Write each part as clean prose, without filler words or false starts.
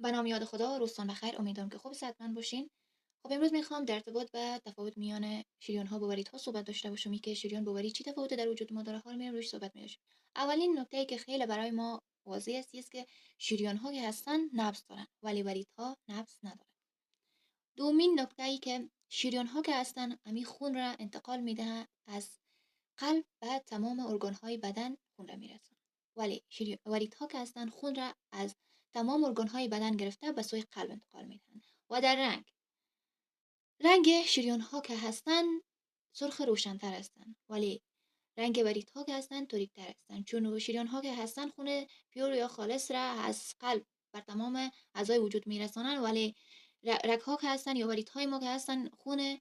به نام یاد خدا. روزتان بخیر، امیدوارم که خوب صحتمند باشین. خب امروز میخوام در ارتباط به تفاوت میان شریان ها و واریدها صحبت داشته باشم. که شریان با وارید چی تفاوت در وجود ما داره، حال میرم روش صحبت می‌کنیم. اولین نکته ای که خیلی برای ما واضح است که شریان ها که هستن نبض دارن ولی واریدها نبض ندارن. دومین نکته ای که شریان ها که هستن امی خون را انتقال میده از قلب به تمام ارگان های بدن خون را میرسن، ولی واریدها که هستن خون را از تمام ارگان های بدن گرفته به سوی قلب انتقال میدن. و در رنگ شریان ها که هستن سرخ روشنتر هستن، ولی رنگ واریدها که هستن تاریک‌تر هستن، چون شریان ها که هستن خون پیور یا خالص را از قلب بر تمام اعضای وجود میرسانن، ولی رگ ها که هستن یا واریدهای ما که هستن خون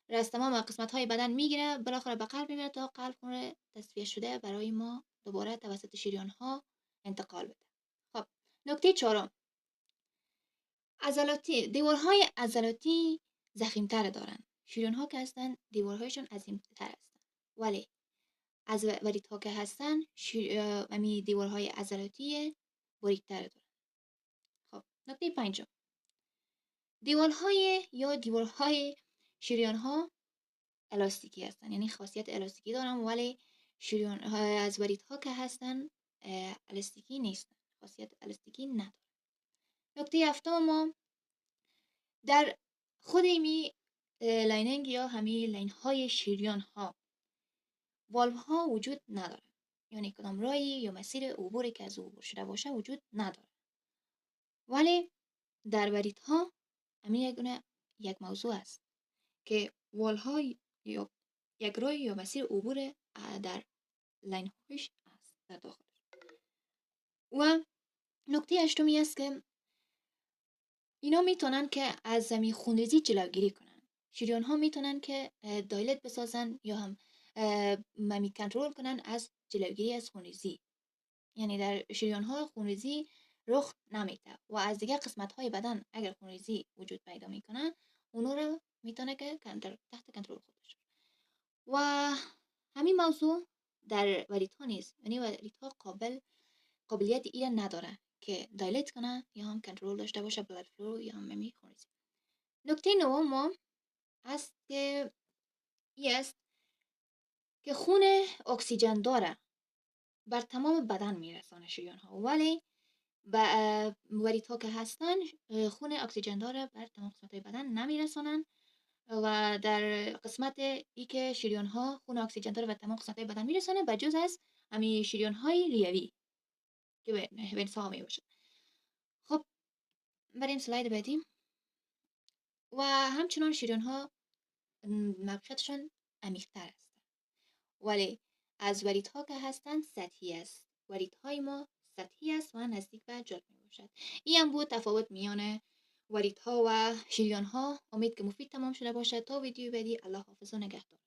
را از تمام قسمت های بدن میگیره بالاخره به قلب میره تا قلب خون تصفیه شده برای ما دوباره توسط شریان ها انتقال بده. خب نکته چهارم، عضلاتی، دیوارهای عضلاتی ضخیم‌تر دارن. شریان ها که هستن دیوارهایشون عظیم‌تر هستن، ولی از واریدها که هستن امی دیوارهای عضلاتی باریک‌تر دارن. خب نکته پنجم، دیوارهای شریان ها الاستیکی هستن، یعنی خاصیت الاستیکی دارن، ولی شریان از واریدها که هستن الاستیکی نیستن، خاصیت الاستیکی ندارن. نکته هفتم، ما در خود می لاینینگ یا همی لاین های شریان ها والو ها وجود نداره، یعنی کدام راهی یا مسیر عبوری که از عبور شده باشه وجود نداره، ولی در واریدها همین یک موضوع است که وال ها یا یک راه یا مسیر عبور در لاین هایش است در داخل. و نکته هشتمی است که اینا میتونن که از زمین خونریزی جلوگیری کنن. شریان ها میتونن که دایلت بسازن یا هم ممی کنترل کنن از جلوگیری از خونریزی، یعنی در شریان ها خونریزی رخ نمیده و از دیگه قسمت های بدن اگر خونریزی وجود پیدا میکنن اونو رو میتونه که تحت کنترل خودش. و همین موضوع در واریدها نیست، یعنی واریدها قابلیت این نداره که دایلت کنه یا هم کنترل داشته باشه بلاد فلو یا هم ممی خونریزی. نکته نهم ما است که است که خون اکسیژن داره بر تمام بدن میرسانه شریان ها، ولی واریدها که هستن خون اکسیژن داره بر تمام قسمت های بدن نمیرسانن. و در قسمت ای که شریان ها خون اکسیژن داره و تمام قسمت های بدن میرسانه بجز از همین شریان های ریوی که به انسان می باشه. خب بریم سلاید بعدی. و همچنان شریان ها موقعیتشون عمیق‌تر است، ولی از واریدها که هستن سطحی است. واریدهای ما سطحی است و نزدیک به جلد می باشد. این هم بود تفاوت میان واریدها و شریان ها. امید که مفید تمام شده باشد. تا ویدیو بعدی، الله حافظ و نگهدار.